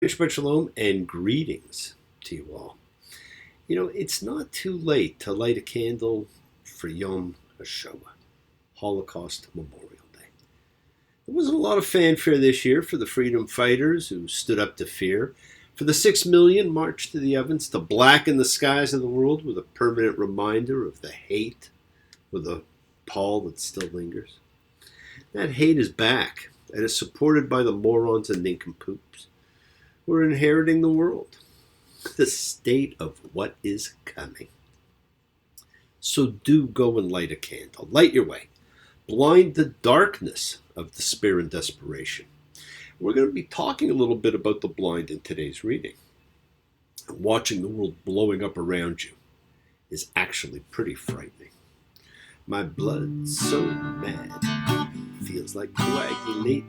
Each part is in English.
Shabbat Shalom and greetings to you all. You know, it's not too late to light a candle for Yom HaShoah, Holocaust Memorial Day. There wasn't a lot of fanfare this year for the freedom fighters who stood up to fear, for the 6 million marched to the heavens to blacken the skies of the world with a permanent reminder of the hate with a pall that still lingers. That hate is back and is supported by the morons and nincompoops. We're inheriting the world, the state of what is coming. So do go and light a candle. Light your way. Blind the darkness of despair and desperation. We're going to be talking a little bit about the blind in today's reading. Watching the world blowing up around you is actually pretty frightening. My blood's so mad, feels like coagulating.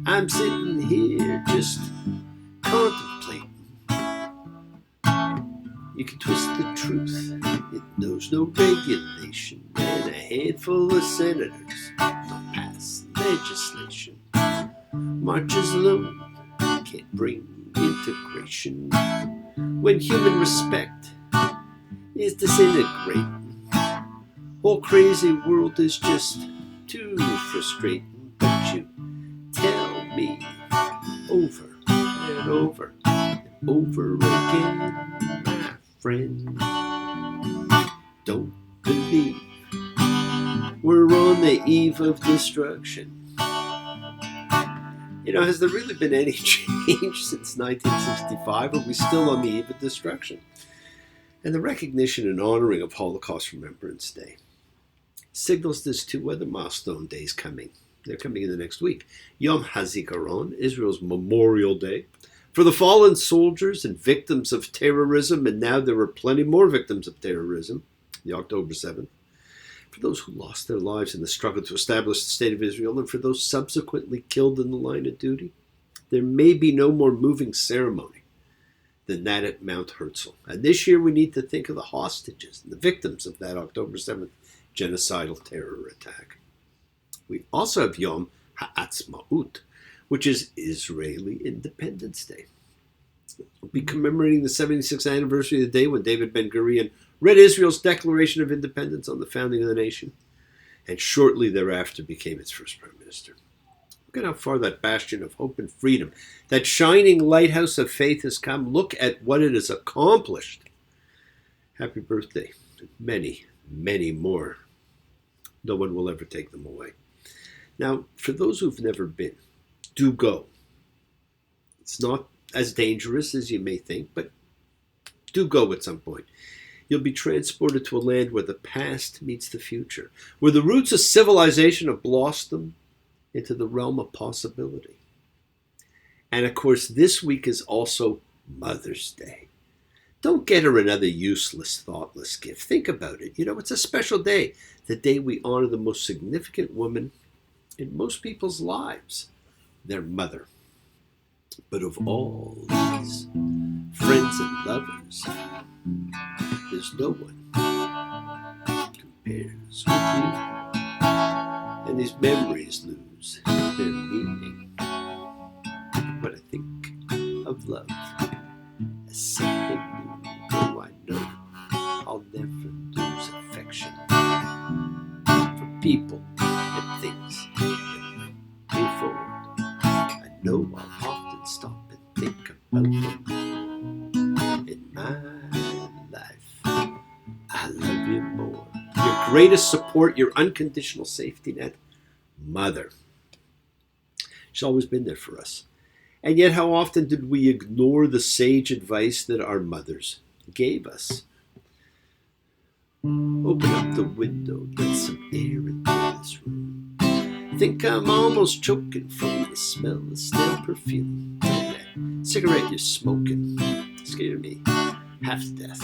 I'm sitting here just contemplating. You can twist the truth, it knows no regulation, and a handful of senators don't pass legislation. Marches alone can't bring integration when human respect is disintegrating. Whole crazy world is just too frustrating, but you tell me over and over and over again, my friend, don't believe we're on the eve of destruction. You know, has there really been any change since 1965? Are we still on the eve of destruction? And the recognition and honoring of Holocaust Remembrance Day signals this two other milestone days coming. They're coming in the next week. Yom HaZikaron, Israel's Memorial Day, for the fallen soldiers and victims of terrorism, and now there are plenty more victims of terrorism, the October 7th. For those who lost their lives in the struggle to establish the State of Israel, and for those subsequently killed in the line of duty, there may be no more moving ceremony than that at Mount Herzl. And this year we need to think of the hostages and the victims of that October 7th genocidal terror attack. We also have Yom HaAtzmaut, which is Israeli Independence Day. We'll be commemorating the 76th anniversary of the day when David Ben-Gurion read Israel's Declaration of Independence on the founding of the nation, and shortly thereafter became its first prime minister. Look at how far that bastion of hope and freedom, that shining lighthouse of faith has come. Look at what it has accomplished. Happy birthday, and many, many more. No one will ever take them away. Now, for those who've never been, do go. It's not as dangerous as you may think, but do go at some point. You'll be transported to a land where the past meets the future, where the roots of civilization have blossomed into the realm of possibility. And of course, this week is also Mother's Day. Don't get her another useless, thoughtless gift. Think about it. You know, it's a special day, the day we honor the most significant woman in most people's lives, their mother. But of all these friends and lovers, there's no one compares with you. And these memories lose their meaning. When I think of love as something new, though I know I'll never lose affection for people and things that went before. I know I'll often stop and think about them in my life. I love you more. Your greatest support, your unconditional safety net, Mother. She's always been there for us. And yet how often did we ignore the sage advice that our mothers gave us? Open up the window, get some air into this room. Think I'm almost choking from the smell of stale perfume. That cigarette you're smoking scared me half to death.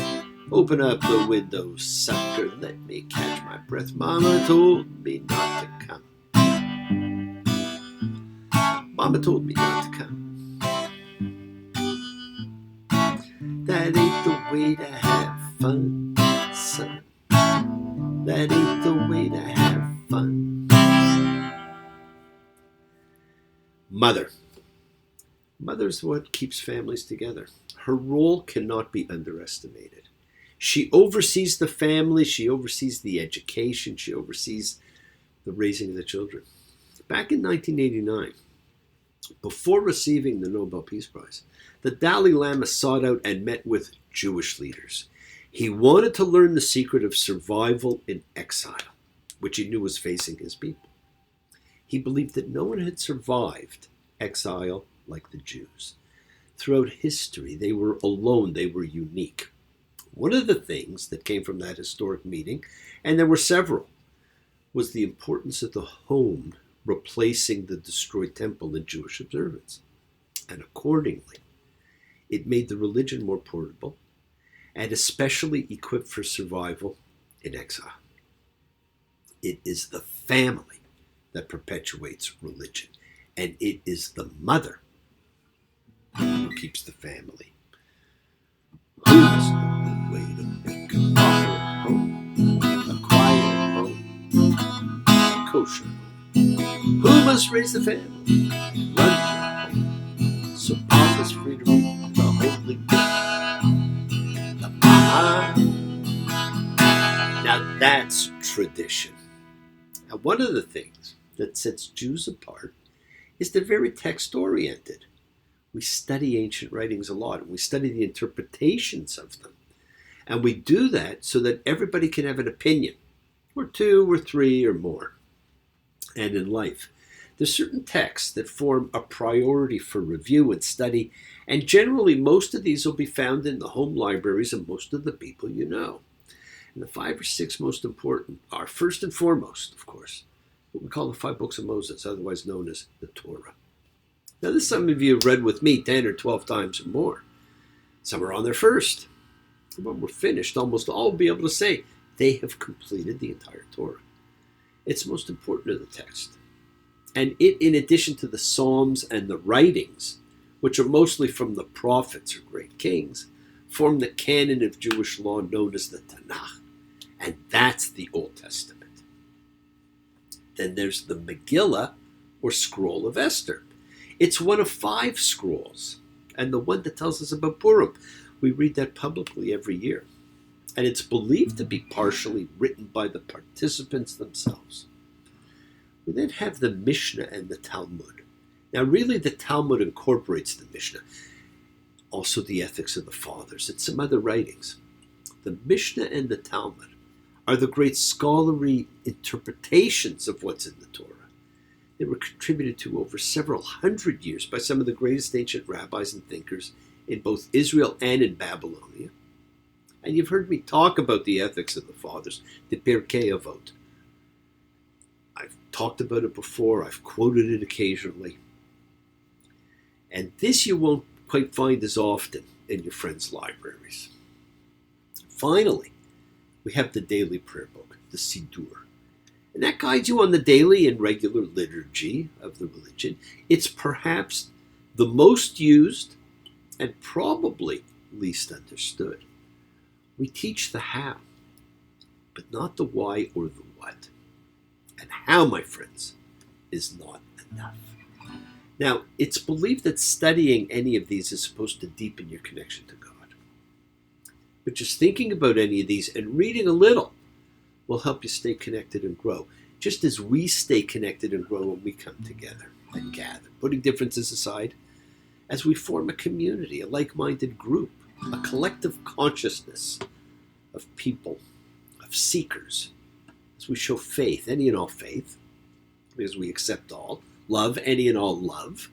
Open up the window, sucker, let me catch my breath. Mama told me not to come. Mama told me not to come. That ain't the way to have fun, son. That ain't the way to have fun. Mother. Mother's what keeps families together. Her role cannot be underestimated. She oversees the family, she oversees the education, she oversees the raising of the children. Back in 1989, before receiving the Nobel Peace Prize, the Dalai Lama sought out and met with Jewish leaders. He wanted to learn the secret of survival in exile, which he knew was facing his people. He believed that no one had survived exile like the Jews. Throughout history, they were alone, they were unique. One of the things that came from that historic meeting, and there were several, was the importance of the home replacing the destroyed temple in Jewish observance. And accordingly, it made the religion more portable and especially equipped for survival in exile. It is the family that perpetuates religion, and it is the mother who keeps the family. Who must know the way to make a proper home, a quiet home, a kosher home? Who must raise the family, run the home, so Papa is free to read the holy book, the Mama? Now that's tradition. Now one of the things that sets Jews apart is they're very text-oriented. We study ancient writings a lot, and we study the interpretations of them. And we do that so that everybody can have an opinion, or two, or three, or more. And in life, there's certain texts that form a priority for review and study, and generally most of these will be found in the home libraries of most of the people you know. And the 5 or 6 most important are, first and foremost, of course, what we call the 5 books of Moses, otherwise known as the Torah. Now, this some of you have read with me 10 or 12 times or more. Some are on their first. When we're finished, almost all will be able to say they have completed the entire Torah. It's most important to the text. And it, in addition to the Psalms and the writings, which are mostly from the prophets or great kings, form the canon of Jewish law known as the Tanakh. And that's the Old Testament. Then there's the Megillah, or Scroll of Esther. It's one of 5 scrolls, and the one that tells us about Purim. We read that publicly every year. And it's believed to be partially written by the participants themselves. We then have the Mishnah and the Talmud. Now really the Talmud incorporates the Mishnah, also the ethics of the fathers, and some other writings. The Mishnah and the Talmud are the great scholarly interpretations of what's in the Torah. They were contributed to over several hundred years by some of the greatest ancient rabbis and thinkers in both Israel and in Babylonia. And you've heard me talk about the ethics of the fathers, the Pirkei Avot. I've talked about it before, I've quoted it occasionally. And this you won't quite find as often in your friends' libraries. Finally, we have the daily prayer book, the Siddur. And that guides you on the daily and regular liturgy of the religion. It's perhaps the most used and probably least understood. We teach the how, but not the why or the what. And how, my friends, is not enough. Now, it's believed that studying any of these is supposed to deepen your connection to God. But just thinking about any of these and reading a little will help you stay connected and grow, just as we stay connected and grow when we come together and gather, putting differences aside, as we form a community, a like-minded group, a collective consciousness of people, of seekers, as we show faith, any and all faith, because we accept all, love, any and all love,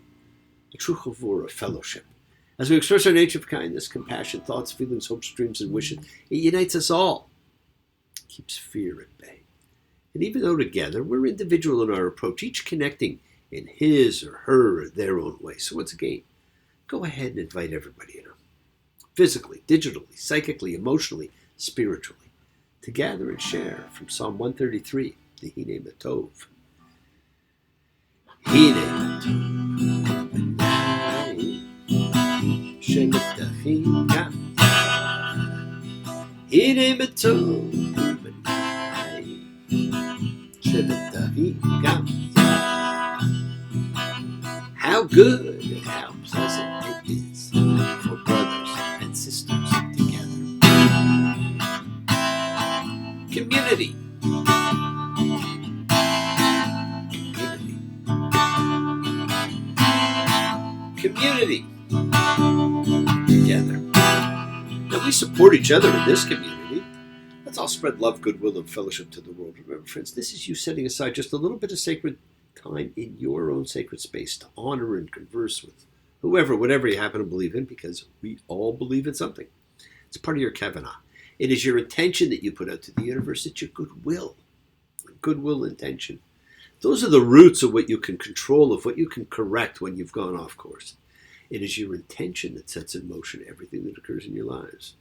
a true chavura, fellowship. As we express our nature of kindness, compassion, thoughts, feelings, hopes, dreams, and wishes, it unites us all, keeps fear at bay. And even though together we're individual in our approach, each connecting in his or her or their own way. So once again, go ahead and invite everybody in, physically, digitally, psychically, emotionally, spiritually, to gather and share from Psalm 133, the Hine Matov. Hine Matov, Shemitachim Gam, Hine Matov, Shemitachim Gam. How good and how pleasant community together. Now, we support each other in this community. Let's all spread love, goodwill, and fellowship to the world. Remember, friends, this is you setting aside just a little bit of sacred time in your own sacred space to honor and converse with whoever, whatever you happen to believe in, because we all believe in something. It's part of your kavanah. It is your intention that you put out to the universe. It's your goodwill intention. Those are the roots of what you can control, of what you can correct when you've gone off course. It is your intention that sets in motion everything that occurs in your lives.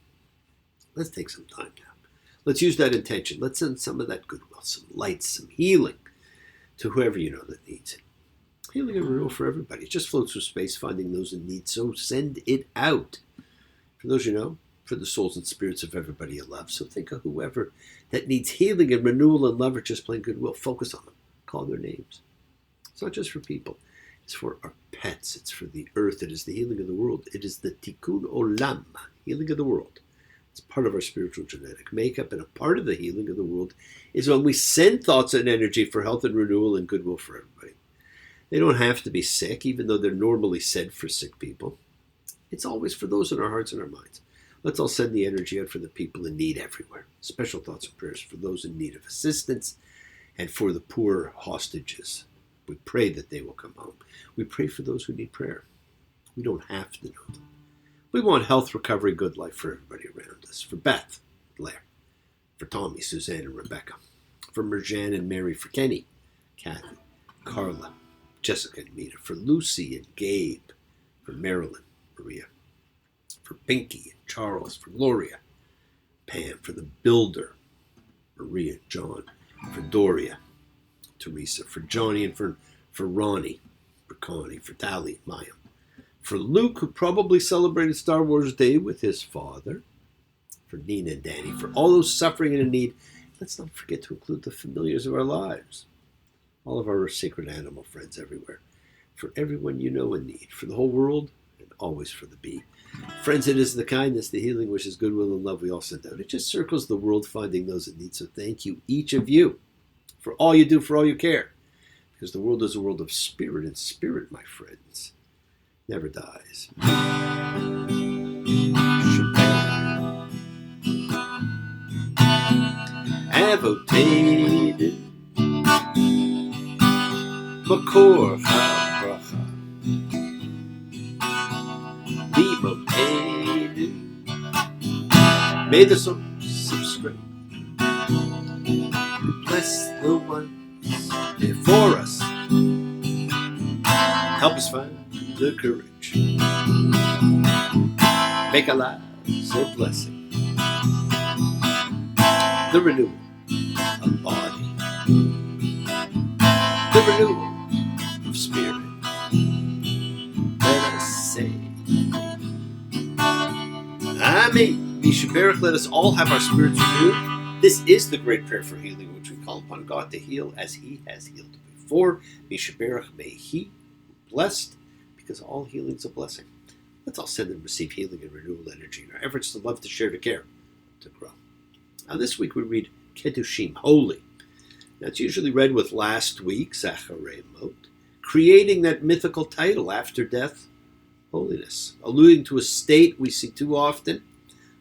Let's take some time now. Let's use that intention. Let's send some of that goodwill, some light, some healing to whoever you know that needs it. Healing and renewal for everybody. It just floats through space, finding those in need. So send it out. For those you know, for the souls and spirits of everybody you love. So think of whoever that needs healing and renewal and love or just plain goodwill. Focus on them. Call their names. It's not just for people. It's for our pets. It's for the earth. It is the healing of the world. It is the tikkun olam, healing of the world. It's part of our spiritual genetic makeup, and a part of the healing of the world is when we send thoughts and energy for health and renewal and goodwill for everybody. They don't have to be sick, even though they're normally said for sick people. It's always for those in our hearts and our minds. Let's all send the energy out for the people in need everywhere. Special thoughts and prayers for those in need of assistance and for the poor hostages. We pray that they will come home. We pray for those who need prayer. We don't have to know them. We want health, recovery, good life for everybody around us. For Beth, Blair. For Tommy, Suzanne, and Rebecca. For Merjan and Mary. For Kenny, Kathy, Carla, Jessica, and Mina. For Lucy and Gabe. For Marilyn, Maria. For Pinky and Charles. For Gloria, Pam. For the Builder, Maria and John. For Doria, Teresa. For Johnny and for Ronnie. For Connie. For Tally, Maya. For Luke, who probably celebrated Star Wars Day with his father. For Nina and Danny. For all those suffering and in need. Let's not forget to include the familiars of our lives. All of our sacred animal friends everywhere. For everyone you know in need. For the whole world and always for the bee. Friends, it is the kindness, the healing, which is goodwill and love we all send out. It just circles the world finding those in need. So thank you, each of you, for all you do, for all you care. Because the world is a world of spirit, and spirit, my friends, never dies. Avotated Makor HaBracha Demotated. May the souls of strength bless the ones before us. Help us find the courage. Make our lives a blessing. The renewal of body. The renewal of spirit. Let us say, Amen. Mishaberach, let us all have our spirits renewed. This is the great prayer for healing, which we call upon God to heal as He has healed before. Mishaberach, may He be blessed, because all healing is a blessing. Let's all send and receive healing and renewal energy in our efforts to love, to share, to care, to grow. Now this week we read kedoshim, holy. Now it's usually read with last week's Acharei Mot, creating that mythical title, after death, holiness, alluding to a state we see too often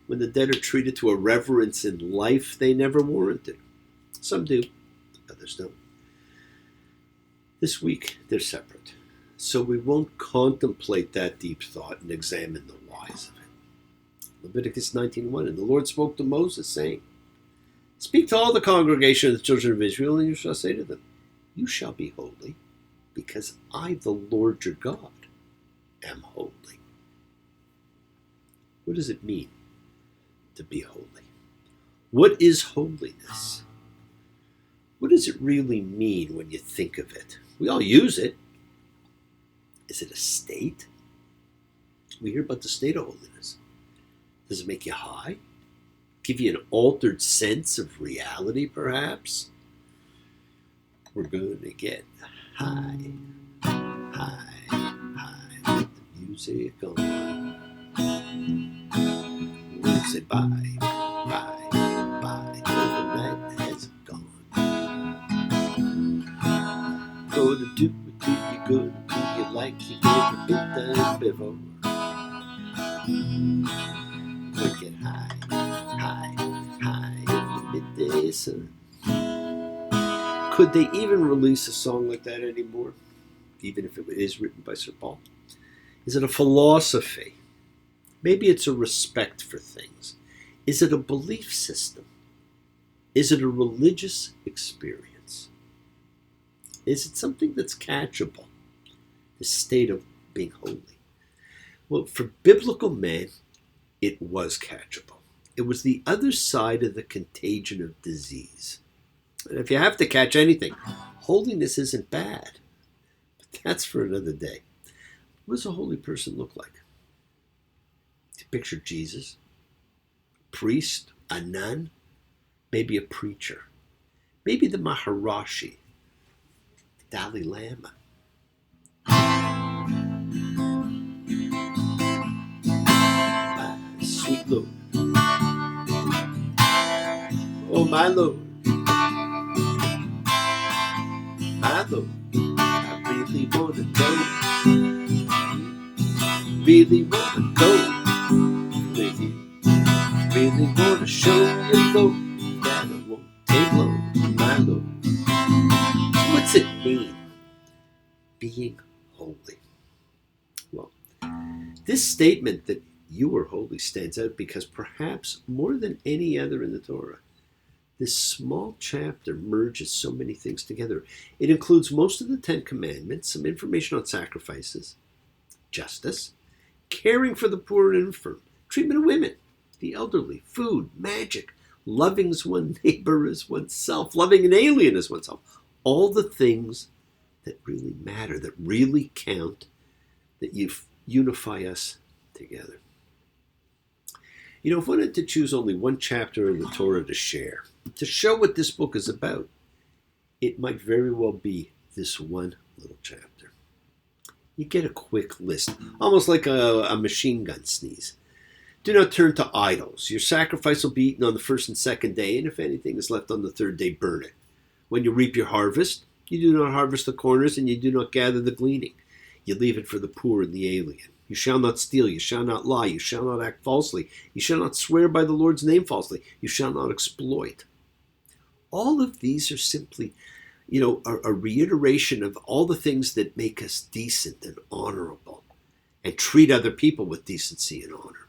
when the dead are treated to a reverence in life they never warranted. Some do, others don't. This week they're separate, so we won't contemplate that deep thought and examine the whys of it. Leviticus 19:1, and the Lord spoke to Moses, saying, Speak to all the congregation of the children of Israel, and you shall say to them, You shall be holy, because I, the Lord your God, am holy. What does it mean to be holy? What is holiness? What does it really mean when you think of it? We all use it. Is it a state? We hear about the state of holiness. Does it make you high? Give you an altered sense of reality, perhaps? We're going to get high, with the music on. We'll say bye, till the night has gone. Gonna do it to you good, do you like you every bit and before. We get high, high, high in the midday sun. Could they even release a song like that anymore? Even if it is written by Sir Paul? Is it a philosophy? Maybe it's a respect for things. Is it a belief system? Is it a religious experience? Is it something that's catchable? The state of being holy. Well, for biblical man, it was catchable. It was the other side of the contagion of disease. And if you have to catch anything, holiness isn't bad. But that's for another day. What does a holy person look like? You picture Jesus, a priest, a nun, maybe a preacher, maybe the Maharishi, the Dalai Lama. My sweet Lord, oh my Lord, my Lord, I really want to go, really want to go with you, really want to show you, Lord, that I won't take long, my Lord. What's it mean, being holy? Well, this statement that you are holy stands out because perhaps more than any other in the Torah, this small chapter merges so many things together. It includes most of the 10 Commandments, some information on sacrifices, justice, caring for the poor and infirm, treatment of women, the elderly, food, magic, loving one's neighbor as oneself, loving an alien as oneself. All the things that really matter, that really count, that unify us together. You know, if one had to choose only one chapter in the Torah to share, to show what this book is about, it might very well be this one little chapter. You get a quick list, almost like a machine gun sneeze. Do not turn to idols. Your sacrifice will be eaten on the first and second day, and if anything is left on the third day, burn it. When you reap your harvest, you do not harvest the corners, and you do not gather the gleaning. You leave it for the poor and the alien. You shall not steal, you shall not lie, you shall not act falsely, you shall not swear by the Lord's name falsely, you shall not exploit. All of these are simply, a reiteration of all the things that make us decent and honorable and treat other people with decency and honor.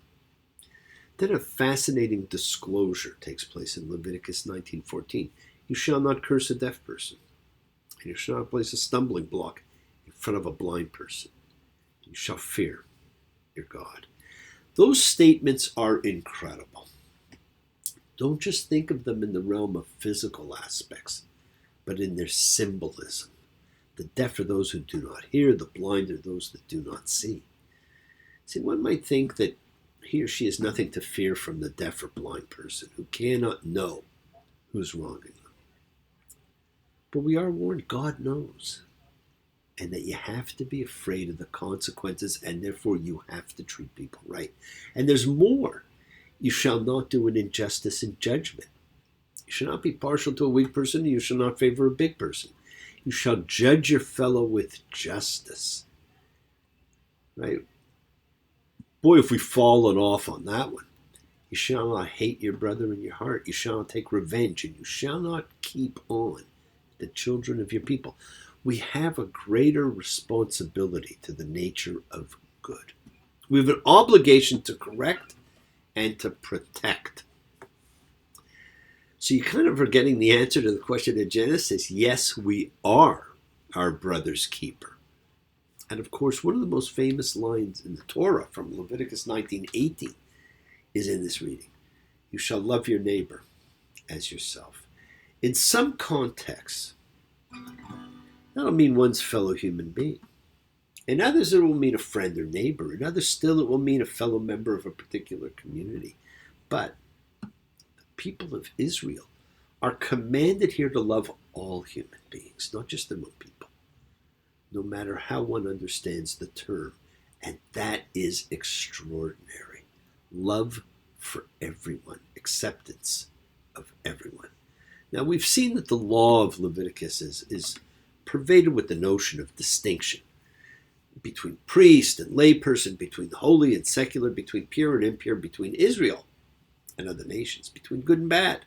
Then a fascinating disclosure takes place in Leviticus 19:14. You shall not curse a deaf person, and you shall not place a stumbling block in front of a blind person. You shall fear your God. Those statements are incredible. Don't just think of them in the realm of physical aspects, but in their symbolism. The deaf are those who do not hear, the blind are those that do not see. See, one might think that he or she has nothing to fear from the deaf or blind person who cannot know who's wronging them. But we are warned God knows, and that you have to be afraid of the consequences, and therefore you have to treat people right. And there's more. You shall not do an injustice in judgment. You shall not be partial to a weak person, and you shall not favor a big person. You shall judge your fellow with justice. Right? Boy, if we've fallen off on that one. You shall not hate your brother in your heart. You shall not take revenge, and you shall not keep on the children of your people. We have a greater responsibility to the nature of good. We have an obligation to correct and to protect. So you kind of are getting the answer to the question in Genesis. Yes, we are our brother's keeper. And of course, one of the most famous lines in the Torah from Leviticus 19:18 is in this reading. You shall love your neighbor as yourself. In some contexts, that'll mean one's fellow human being. In others, it will mean a friend or neighbor. In others, still, it will mean a fellow member of a particular community. But the people of Israel are commanded here to love all human beings, not just their own people, no matter how one understands the term. And that is extraordinary. Love for everyone, acceptance of everyone. Now, we've seen that the law of Leviticus is pervaded with the notion of distinction. between priest and layperson, between holy and secular, between pure and impure, between Israel and other nations, between good and bad,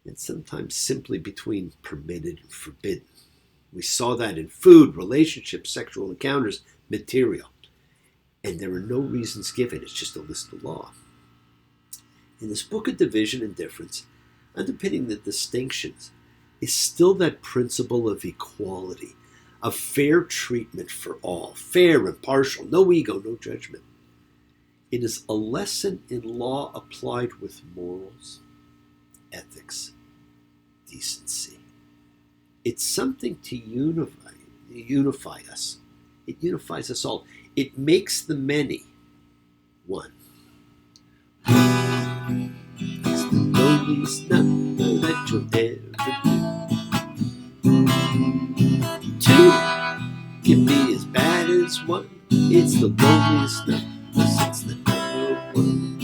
and sometimes simply between permitted and forbidden. We saw that in food, relationships, sexual encounters, material. And there are no reasons given. It's just a list of law. In this book of division and difference, underpinning the distinctions is still that principle of equality, of fair treatment for all, fair, impartial, no ego, no judgment. It is a lesson in law applied with morals, ethics, decency. It's something to unify us. It unifies us all. It makes the many one. It's the lowliest number that you'll ever do. Two can be as bad as one. It's the lowliest number since the number one.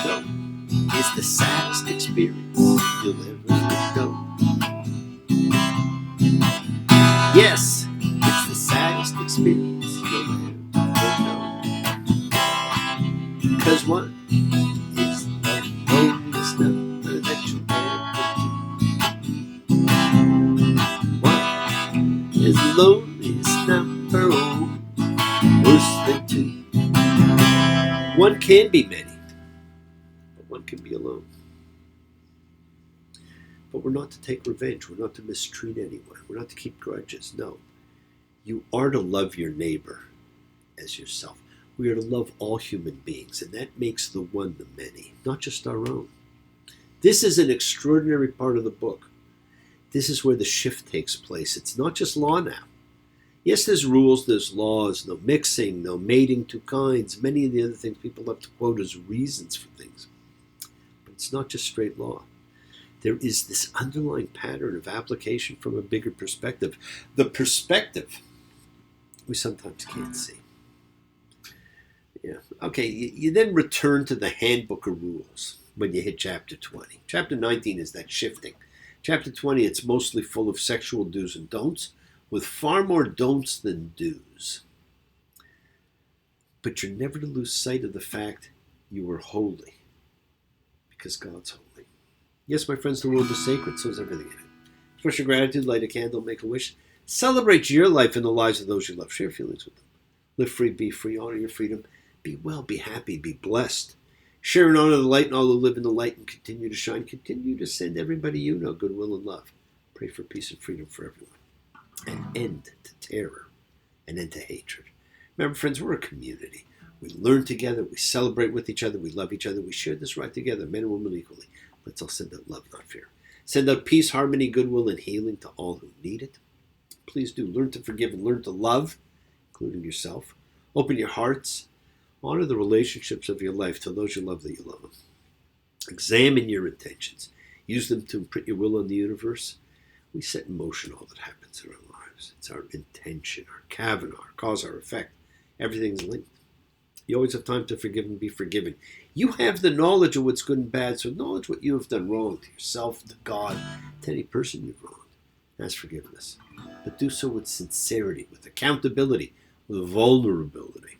So, it's the saddest experience you'll ever know. Yes, it's the saddest experience you'll ever know. Because one is the lowliest number that you'll ever do. One is the lowliest number, oh, worse than two. One can be many, but one can be alone. But we're not to take revenge. We're not to mistreat anyone. We're not to keep grudges. No. You are to love your neighbor as yourself. We are to love all human beings, and that makes the one the many, not just our own. This is an extraordinary part of the book. This is where the shift takes place. It's not just law now. Yes, there's rules, there's laws, no mixing, no mating two kinds, many of the other things people love to quote as reasons for things. But it's not just straight law. There is this underlying pattern of application from a bigger perspective. The perspective we sometimes can't see. Yeah. Okay, you then return to the handbook of rules when you hit chapter 20. Chapter 19 is that shifting. Chapter 20, it's mostly full of sexual do's and don'ts, with far more don'ts than do's. But you're never to lose sight of the fact you are holy, because God's holy. Yes, my friends, the world is sacred, so is everything in it. Express your gratitude, light a candle, make a wish. Celebrate your life and the lives of those you love. Share feelings with them. Live free, be free, honor your freedom. Be well, be happy, be blessed. Share and honor the light and all who live in the light and continue to shine. Continue to send everybody you know goodwill and love. Pray for peace and freedom for everyone. An end to terror, an end to hatred. Remember, friends, we're a community. We learn together, we celebrate with each other, we love each other, we share this right together, men and women equally. Let's all send out love, not fear. Send out peace, harmony, goodwill, and healing to all who need it. Please do learn to forgive and learn to love, including yourself. Open your hearts. Honor the relationships of your life to those you love that you love them. Examine your intentions. Use them to imprint your will on the universe. We set in motion all that happens in our lives. It's our intention, our kavana, our cause, our effect. Everything's linked. You always have time to forgive and be forgiven. You have the knowledge of what's good and bad, so acknowledge what you have done wrong to yourself, to God, to any person you've wronged. That's forgiveness. But do so with sincerity, with accountability, with vulnerability.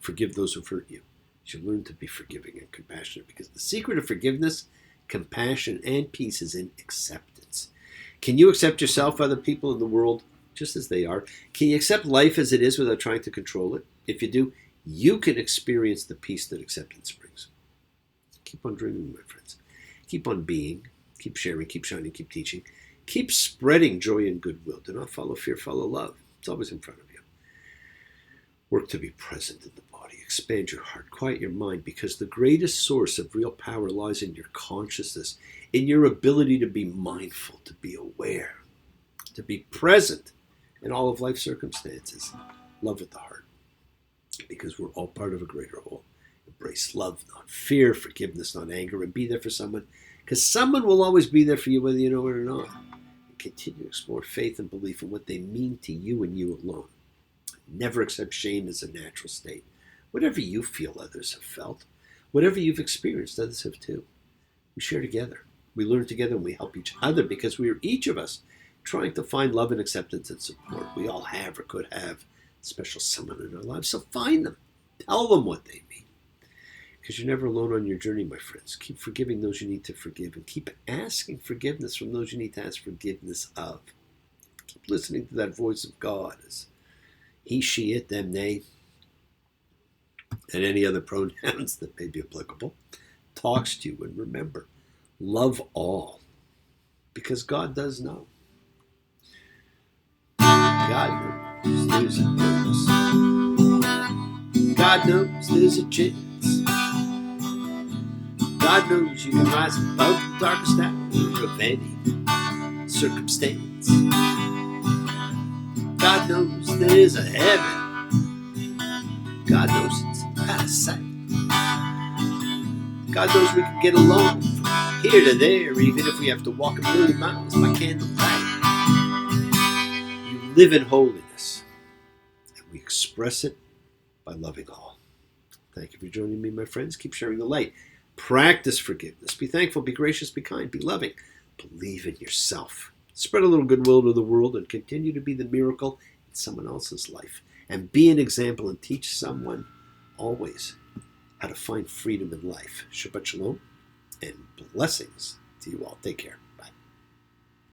Forgive those who've hurt you. You should learn to be forgiving and compassionate, because the secret of forgiveness, compassion, and peace is in acceptance. Can you accept yourself, other people in the world, just as they are? Can you accept life as it is without trying to control it? If you do, you can experience the peace that acceptance brings. Keep on dreaming, my friends. Keep on being. Keep sharing. Keep shining. Keep teaching. Keep spreading joy and goodwill. Do not follow fear. Follow love. It's always in front of you. Work to be present in the body. Expand your heart. Quiet your mind, because the greatest source of real power lies in your consciousness, in your ability to be mindful, to be aware, to be present in all of life's circumstances. Love with the heart, because we're all part of a greater whole. Embrace love, not fear, forgiveness, not anger, and be there for someone, because someone will always be there for you whether you know it or not. And continue to explore faith and belief in what they mean to you and you alone. Never accept shame as a natural state. Whatever you feel, others have felt. Whatever you've experienced, others have too. We share together. We learn together, and we help each other, because we are each of us trying to find love and acceptance and support. We all have or could have special someone in our lives. So find them. Tell them what they mean. Because you're never alone on your journey, my friends. Keep forgiving those you need to forgive, and keep asking forgiveness from those you need to ask forgiveness of. Keep listening to that voice of God as he, she, it, them, they, and any other pronouns that may be applicable, talks to you. And remember, love all, because God does know. God knows there's a purpose. God knows there's a chance. God knows you can rise above the darkest hour of any circumstance. God knows there's a heaven. God knows it's out of sight. God knows we can get along from here to there, even if we have to walk a million miles by candlelight. You live in holiness, and we express it by loving all. Thank you for joining me, my friends. Keep sharing the light. Practice forgiveness. Be thankful, be gracious, be kind, be loving. Believe in yourself. Spread a little goodwill to the world and continue to be the miracle in someone else's life. And be an example and teach someone always how to find freedom in life. Shabbat shalom and blessings to you all. Take care.